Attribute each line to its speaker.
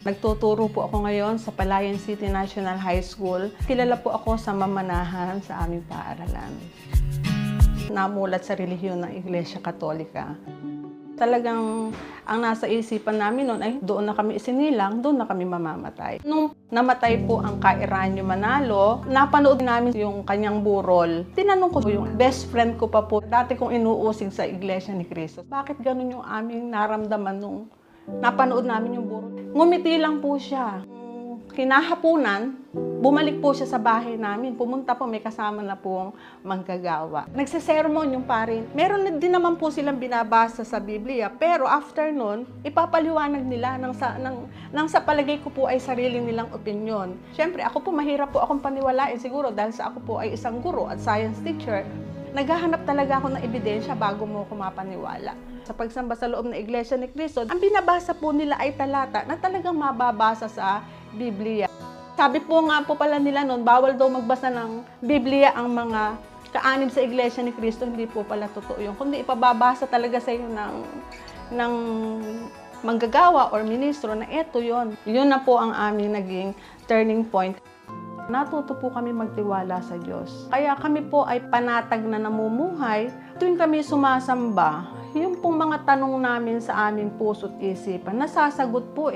Speaker 1: Nagtuturo po ako ngayon sa Palayan City National High School. Kilala po ako sa mamanahan sa aming paaralan. Namulat sa relihiyon ng Iglesia Katolika. Talagang ang nasa isipan namin noon ay doon na kami isinilang, doon na kami mamamatay. Nung namatay po ang Kairanyo Manalo, napanood namin yung kanyang burol. Tinanong ko yung best friend ko pa po, dati kong inuusig sa Iglesia ni Cristo. Bakit ganun yung aming naramdaman nung napanood namin yung burol? Ngumiti lang po siya. Kinahapunan, bumalik po siya sa bahay namin. Pumunta po, may kasama na pong manggagawa. Nagsisermon yung pare. Meron din naman po silang binabasa sa Biblia. Pero after nun, ipapaliwanag nila nang sa palagay ko po ay sarili nilang opinion. Siyempre, ako po mahirap po akong paniwalain siguro dahil sa ako po ay isang guro at science teacher. Naghahanap talaga ako ng ebidensya bago mo ako mapaniwala. Sa pagsamba sa loob ng Iglesia ni Cristo, ang binabasa po nila ay talata na talagang mababasa sa Biblia. Sabi po nga po pala nila noon, bawal daw magbasa ng Biblia ang mga kaanib sa Iglesia ni Cristo. Hindi po pala totoo yun. Kundi ipababasa talaga sa iyo ng manggagawa or ministro na eto yon. Yun na po ang aming naging turning point. Natuto po kami magtiwala sa Diyos. Kaya kami po ay panatag na namumuhay. Tuwing kami sumasamba, yung pong mga tanong namin sa aming puso't isipan, nasasagot po